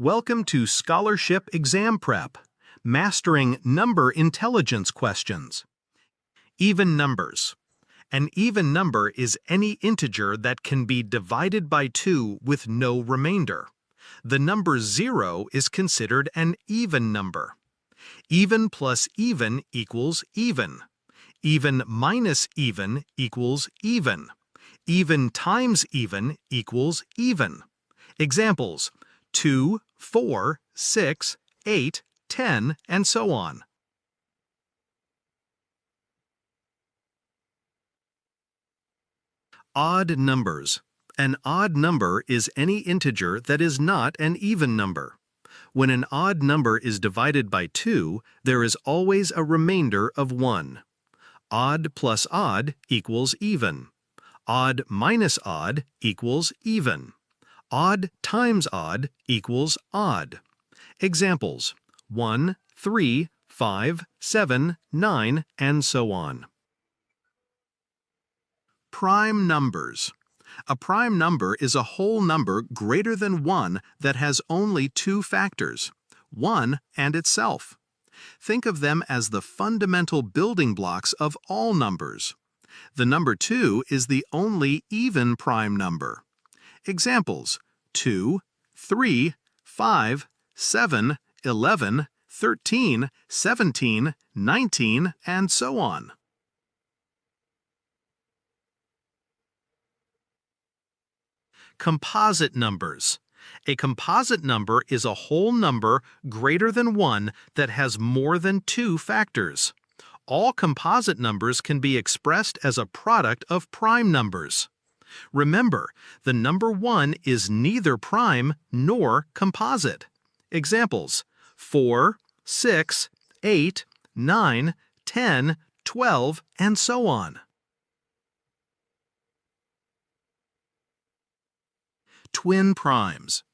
Welcome to Scholarship Exam Prep, Mastering Number Intelligence Questions. Even numbers. An even number is any integer that can be divided by 2 with no remainder. The number 0 is considered an even number. Even plus even equals even. Even minus even equals even. Even times even equals even. Examples: 2, 4, 6, 8, 10, and so on. Odd numbers. An odd number is any integer that is not an even number. When an odd number is divided by 2, there is always a remainder of 1. Odd plus odd equals even. Odd minus odd equals even. Odd times odd equals odd. Examples: 1, 3, 5, 7, 9, and so on. Prime numbers. A prime number is a whole number greater than 1 that has only 2 factors, 1 and itself. Think of them as the fundamental building blocks of all numbers. The number 2 is the only even prime number. Examples: 2, 3, 5, 7, 11, 13, 17, 19, and so on. Composite numbers. A composite number is a whole number greater than 1 that has more than 2 factors. All composite numbers can be expressed as a product of prime numbers. Remember, the number 1 is neither prime nor composite. Examples: 4, 6, 8, 9, 10, 12, and so on. Twin primes.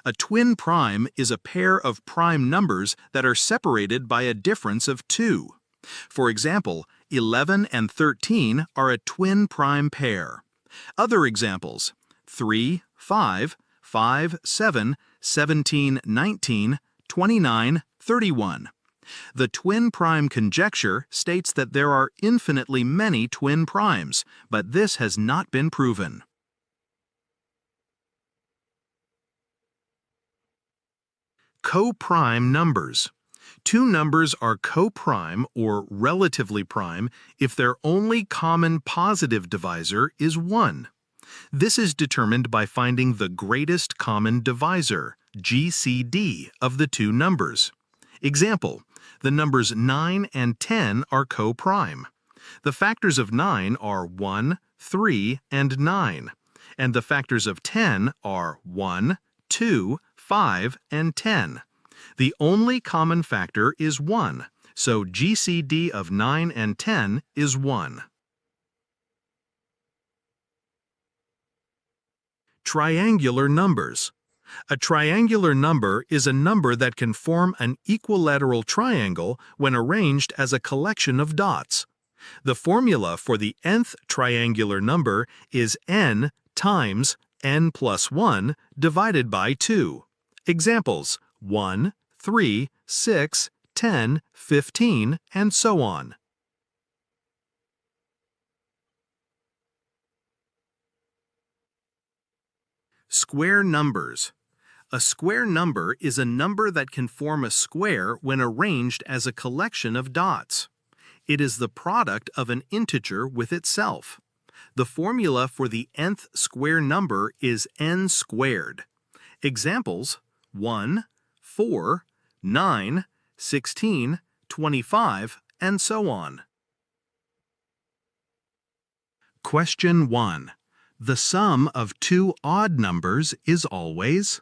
A twin prime is a pair of prime numbers that are separated by a difference of 2. For example, 11 and 13 are a twin prime pair. Other examples: 3, 5, 5, 7, 17, 19, 29, 31. The twin prime conjecture states that there are infinitely many twin primes, but this has not been proven. Coprime numbers. Two numbers are coprime or relatively prime if their only common positive divisor is 1. This is determined by finding the greatest common divisor, GCD, of the two numbers. Example: the numbers 9 and 10 are coprime. The factors of 9 are 1, 3, and 9, and the factors of 10 are 1, 2, 5, and 10. The only common factor is 1, so GCD of 9 and 10 is 1. Triangular numbers. A triangular number is a number that can form an equilateral triangle when arranged as a collection of dots. The formula for the nth triangular number is n times n plus 1 divided by 2. Examples: 1, 3, 6, 10, 15, and so on. Square numbers. A square number is a number that can form a square when arranged as a collection of dots. It is the product of an integer with itself. The formula for the nth square number is n squared. Examples: 1, 4, 9, 16, 25, and so on. Question 1. The sum of two odd numbers is always?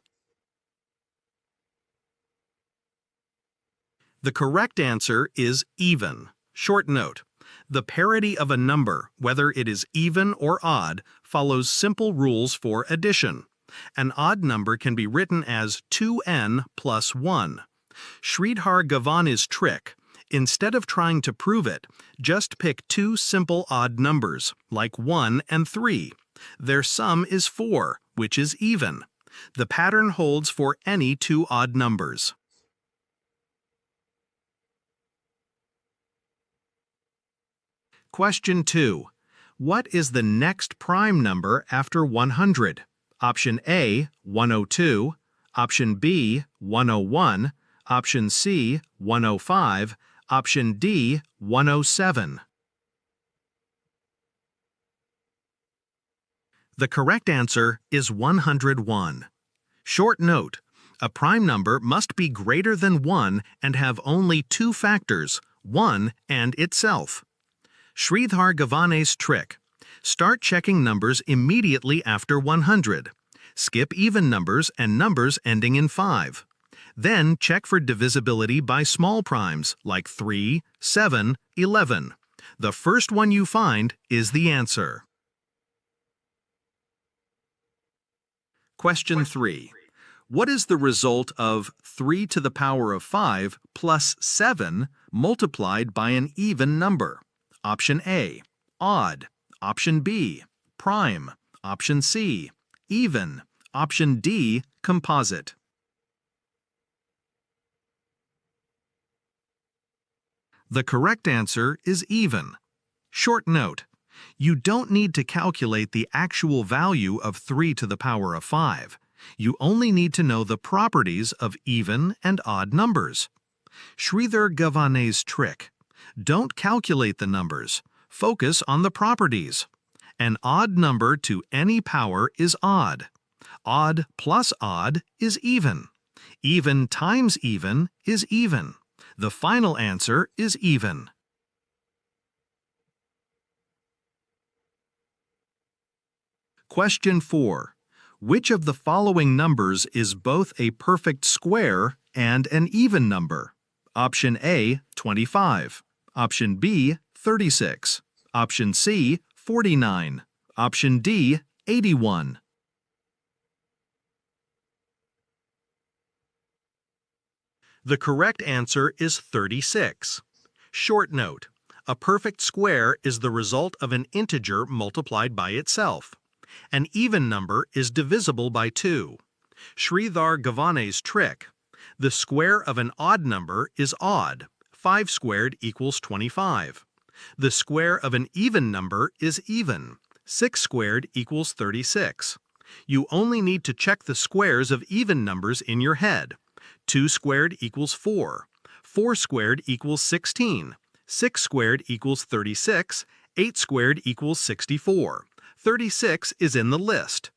The correct answer is even. Short note: the parity of a number, whether it is even or odd, follows simple rules for addition. An odd number can be written as 2n plus 1. Sridhar Gavani's trick: instead of trying to prove it, just pick two simple odd numbers, like 1 and 3. Their sum is 4, which is even. The pattern holds for any two odd numbers. Question 2. What is the next prime number after 100? Option A, 102. Option B, 101. Option C, 105. Option D, 107. The correct answer is 101. Short note: a prime number must be greater than 1 and have only two factors, 1 and itself. Sridhar Gavane's trick: start checking numbers immediately after 100. Skip even numbers and numbers ending in 5. Then check for divisibility by small primes like 3, 7, 11. The first one you find is the answer. Question 3. What is the result of 3 to the power of 5 plus 7 multiplied by an even number? Option A, odd. Option B, prime. Option C, even. Option D, composite. The correct answer is even. Short note: you don't need to calculate the actual value of 3 to the power of 5. You only need to know the properties of even and odd numbers. Sridhar Gavane's trick: don't calculate the numbers, focus on the properties. An odd number to any power is odd. Odd plus odd is even. Even times even is even. The final answer is even. Question 4. Which of the following numbers is both a perfect square and an even number? Option A, 25. Option B, 36. Option C, 49. Option D, 81. The correct answer is 36. Short note: a perfect square is the result of an integer multiplied by itself. An even number is divisible by 2. Sridhar Gavane's trick: the square of an odd number is odd. 5 squared equals 25. The square of an even number is even. 6 squared equals 36. You only need to check the squares of even numbers in your head. 2 squared equals 4. 4 squared equals 16. 6 squared equals 36. 8 squared equals 64. 36 is in the list.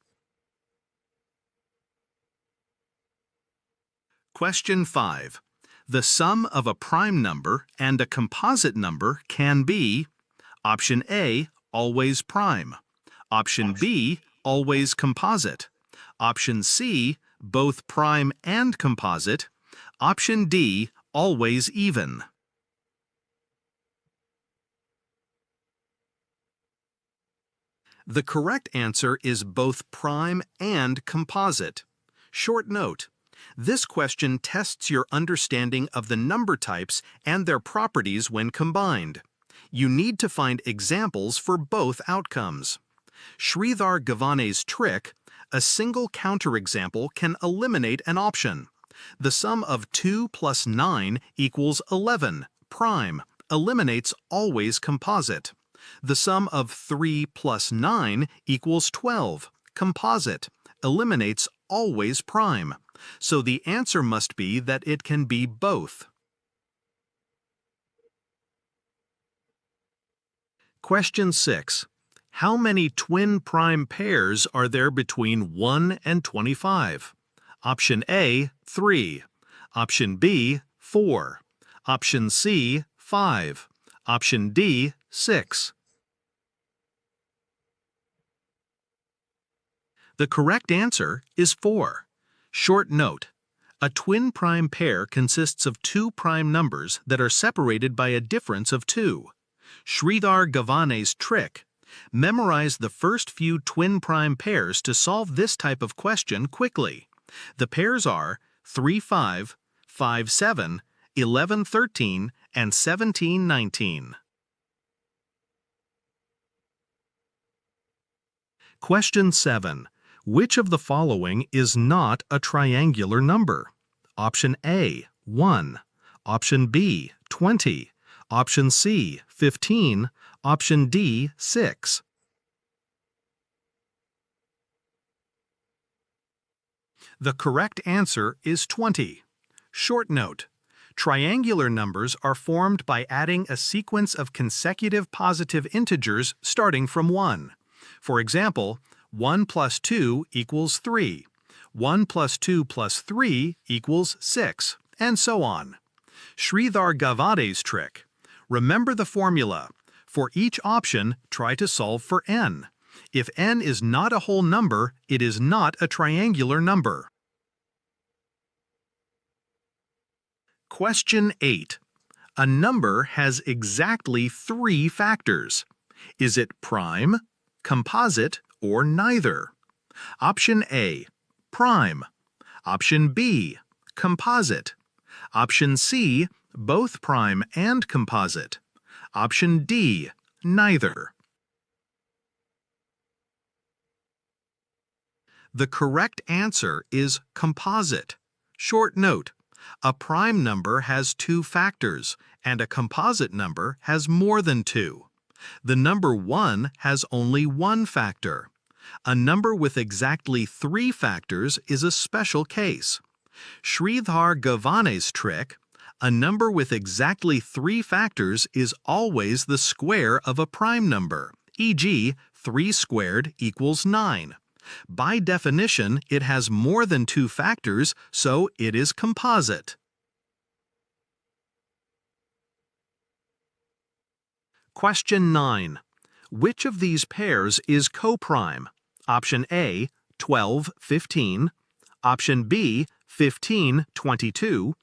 Question 5. The sum of a prime number and a composite number can be: Option A, always prime. Option B, always composite. Option C, both prime and composite. Option D, always even. The correct answer is both prime and composite. Short note: this question tests your understanding of the number types and their properties when combined. You need to find examples for both outcomes. Sridhar Gavane's trick: a single counterexample can eliminate an option. The sum of 2 plus 9 equals 11, prime, eliminates always composite. The sum of 3 plus 9 equals 12, composite, eliminates always prime. So the answer must be that it can be both. Question 6. How many twin prime pairs are there between 1 and 25? Option A, 3. Option B, 4. Option C, 5. Option D, 6. The correct answer is 4. Short note: a twin prime pair consists of two prime numbers that are separated by a difference of 2. Sridhar Gavane's trick: memorize the first few twin prime pairs to solve this type of question quickly. The pairs are 3, 5, 5, 7, 11, 13, and 17, 19. Question 7. Which of the following is not a triangular number? Option A, 1. Option B, 20. Option C, 15. Option D, 6. The correct answer is 20. Short note: triangular numbers are formed by adding a sequence of consecutive positive integers starting from 1. For example, 1 plus 2 equals 3. 1 plus 2 plus 3 equals 6, and so on. Sridhar Gavade's trick. Remember the formula. For each option, try to solve for n. If n is not a whole number, it is not a triangular number. Question 8. A number has exactly 3 factors. Is it prime, composite, or neither? Option A, prime. Option B, composite. Option C, both prime and composite. Option D, neither. The correct answer is composite. Short note: a prime number has 2 factors, and a composite number has more than 2. The number 1 has only 1 factor. A number with exactly 3 factors is a special case. Sridhar Gavade's trick: a number with exactly 3 factors is always the square of a prime number, e.g., 3 squared equals 9. By definition, it has more than 2 factors, so it is composite. Question 9. Which of these pairs is coprime? Option A, 12, 15. Option B, 15, 22.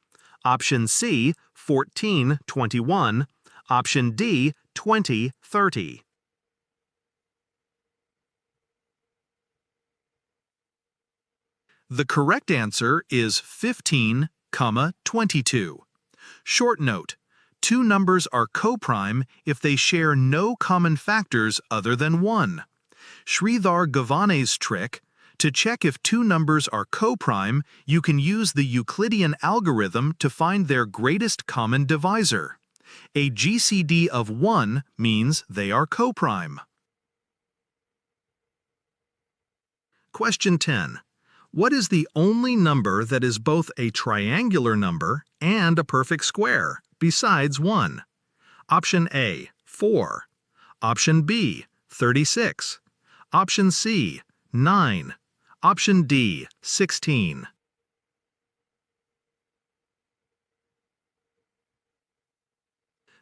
Option C, 14, 21. Option D, 20, 30. The correct answer is 15, 22. Short note: 2 numbers are coprime if they share no common factors other than 1. Sridhar Gavade's trick: to check if 2 numbers are coprime, you can use the Euclidean algorithm to find their greatest common divisor. A GCD of 1 means they are coprime. Question 10. What is the only number that is both a triangular number and a perfect square, besides 1? Option A, 4. Option B, 36. Option C, 9. Option D, 16.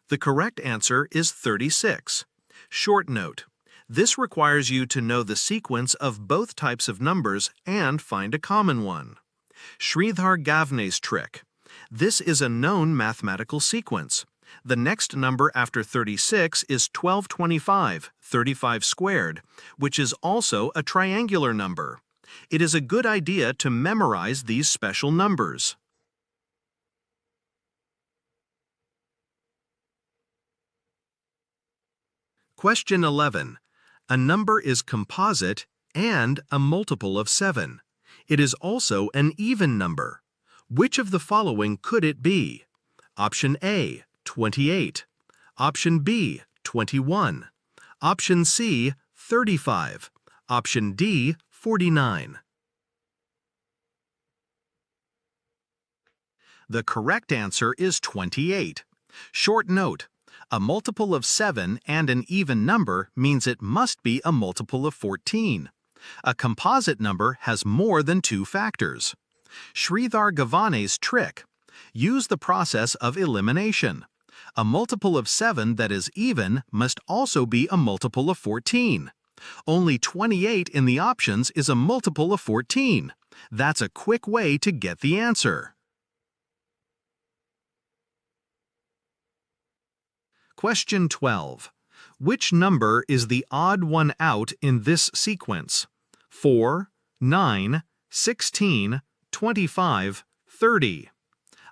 The correct answer is 36. Short note: this requires you to know the sequence of both types of numbers and find a common one. Sridhar Gavade's trick. This is a known mathematical sequence. The next number after 36 is 1225, 35 squared, which is also a triangular number. It is a good idea to memorize these special numbers. Question 11. A number is composite and a multiple of 7. It is also an even number. Which of the following could it be? Option A, 28. Option B, 21. Option C, 35. Option D, 49. The correct answer is 28. Short note: a multiple of 7 and an even number means it must be a multiple of 14. A composite number has more than 2 factors. Sridhar Gavade's trick. Use the process of elimination. A multiple of 7 that is even must also be a multiple of 14. Only 28 in the options is a multiple of 14. That's a quick way to get the answer. Question 12. Which number is the odd one out in this sequence? 4, 9, 16, 25, 30.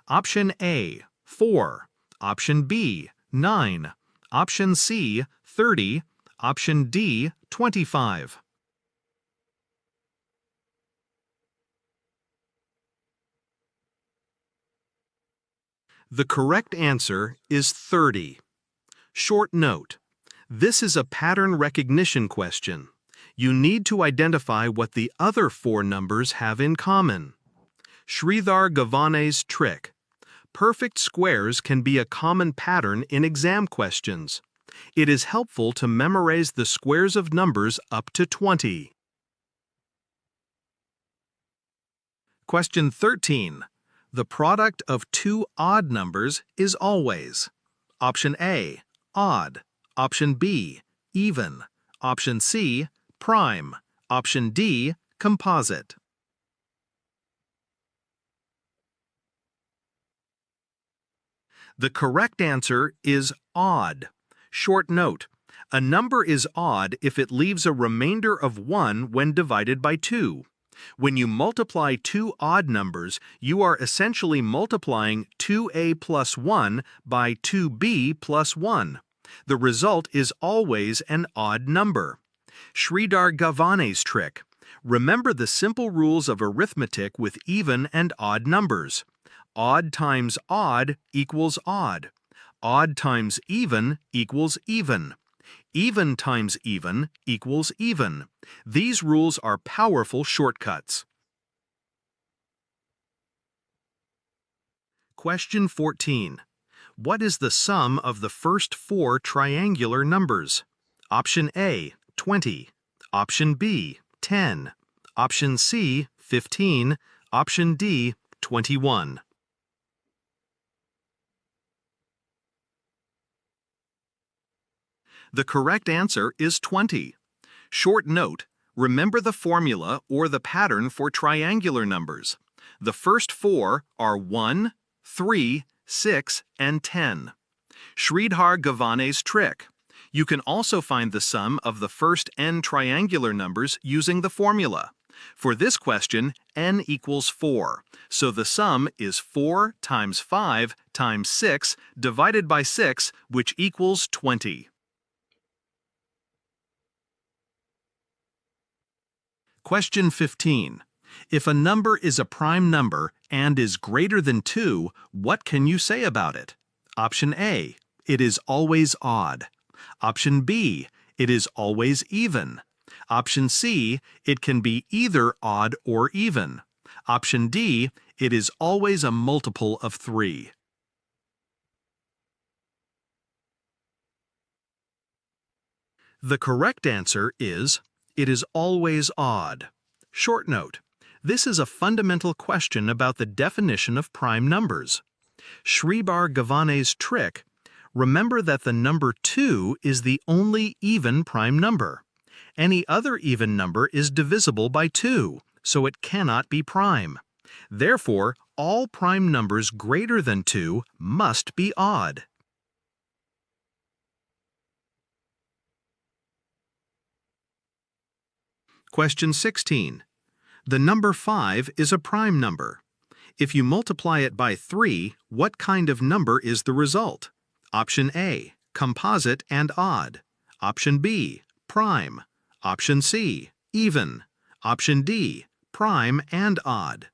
Option A, 4. Option B, 9. Option C, 30. Option D, 25. The correct answer is 30. Short note. This is a pattern recognition question. You need to identify what the other four numbers have in common. Sridhar Gavane's trick. Perfect squares can be a common pattern in exam questions. It is helpful to memorize the squares of numbers up to 20. Question 13. The product of two odd numbers is always: Option A, odd. Option B, even. Option C, prime. Option D, composite. The correct answer is odd. Short note. A number is odd if it leaves a remainder of 1 when divided by 2. When you multiply two odd numbers, you are essentially multiplying 2a plus 1 by 2b plus 1. The result is always an odd number. Sridhar Gavane's trick. Remember the simple rules of arithmetic with even and odd numbers. Odd times odd equals odd. Odd times even equals even. Even times even equals even. These rules are powerful shortcuts. Question 14. What is the sum of the first four triangular numbers? Option A, 20. Option B, 10. Option C, 15. Option D, 21. The correct answer is 20. Short note, remember the formula or the pattern for triangular numbers. The first four are 1, 3, 6, and 10. Sridhar Gavane's trick. You can also find the sum of the first n triangular numbers using the formula. For this question, n equals 4, so the sum is 4 times 5 times 6 divided by 6, which equals 20. Question 15. If a number is a prime number and is greater than 2, what can you say about it? Option A, it is always odd. Option B, it is always even. Option C, it can be either odd or even. Option D, it is always a multiple of 3. The correct answer is, it is always odd. Short note. This is a fundamental question about the definition of prime numbers. Sridhar Gavane's trick. Remember that the number 2 is the only even prime number. Any other even number is divisible by 2, so it cannot be prime. Therefore, all prime numbers greater than 2 must be odd. Question 16. The number 5 is a prime number. If you multiply it by 3, what kind of number is the result? Option A, composite and odd. Option B, prime. Option C, even. Option D, prime and odd.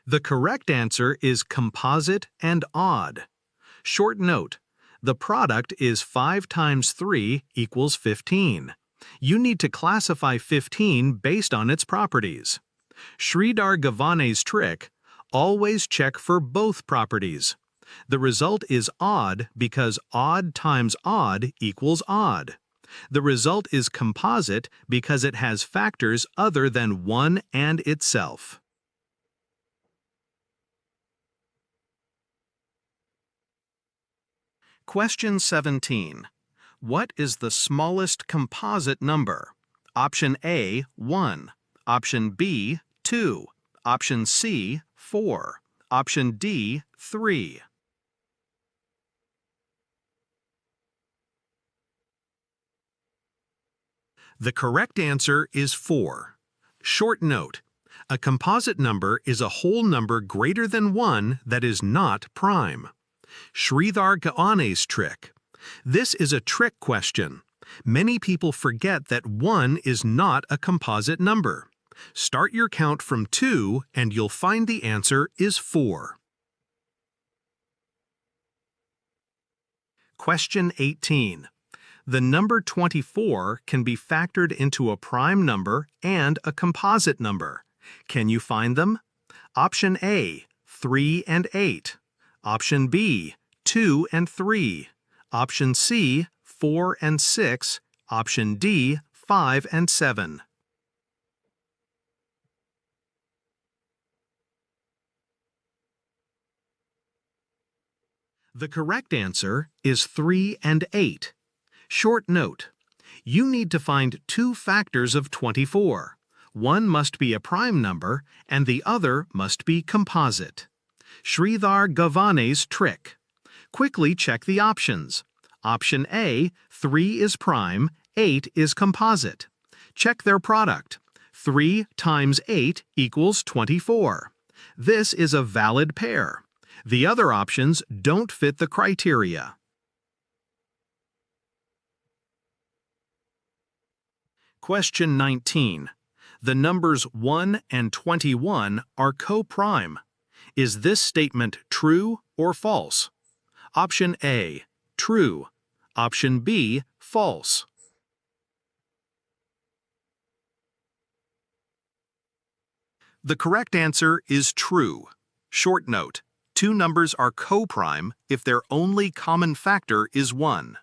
The correct answer is composite and odd. Short note. The product is 5 times 3 equals 15. You need to classify 15 based on its properties. Sridhar Gavane's trick, always check for both properties. The result is odd because odd times odd equals odd. The result is composite because it has factors other than 1 and itself. Question 17. What is the smallest composite number? Option A, 1. Option B, 2. Option C, 4. Option D, 3. The correct answer is 4. Short note. A composite number is a whole number greater than 1 that is not prime. Sridhar Gavane's trick. This is a trick question. Many people forget that 1 is not a composite number. Start your count from 2 and you'll find the answer is 4. Question 18. The number 24 can be factored into a prime number and a composite number. Can you find them? Option A, 3 and 8. Option B, 2 and 3. Option C, 4 and 6. Option D, 5 and 7. The correct answer is 3 and 8. Short note: you need to find two factors of 24. One must be a prime number and the other must be composite. Sridhar Gavane's trick. Quickly check the options. Option A, 3 is prime, 8 is composite. Check their product. 3 times 8 equals 24. This is a valid pair. The other options don't fit the criteria. Question 19. The numbers 1 and 21 are coprime. Is this statement true or false? Option A, true. Option B, false. The correct answer is true. Short note: two numbers are coprime if their only common factor is 1.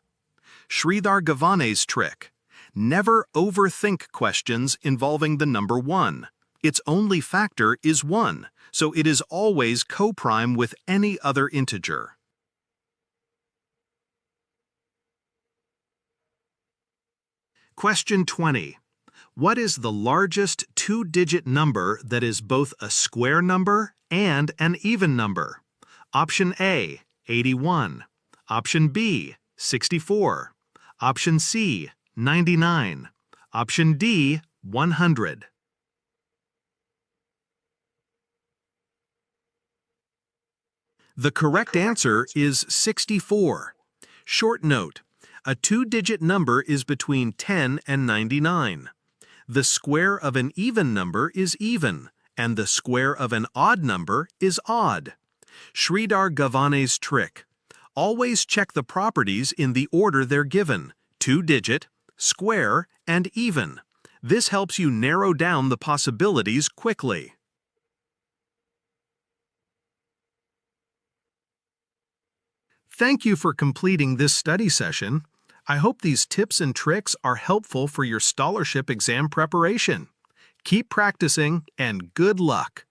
Sridhar Gavane's trick. Never overthink questions involving the number 1. Its only factor is 1, so it is always coprime with any other integer. Question 20. What is the largest two-digit number that is both a square number and an even number? Option A, 81. Option B, 64. Option C, 99. Option D, 100. The correct answer is 64. Short note: a two-digit number is between 10 and 99. The square of an even number is even, and the square of an odd number is odd. Sridhar Gavane's trick. Always check the properties in the order they're given: two-digit, square, and even. This helps you narrow down the possibilities quickly. Thank you for completing this study session. I hope these tips and tricks are helpful for your scholarship exam preparation. Keep practicing and good luck!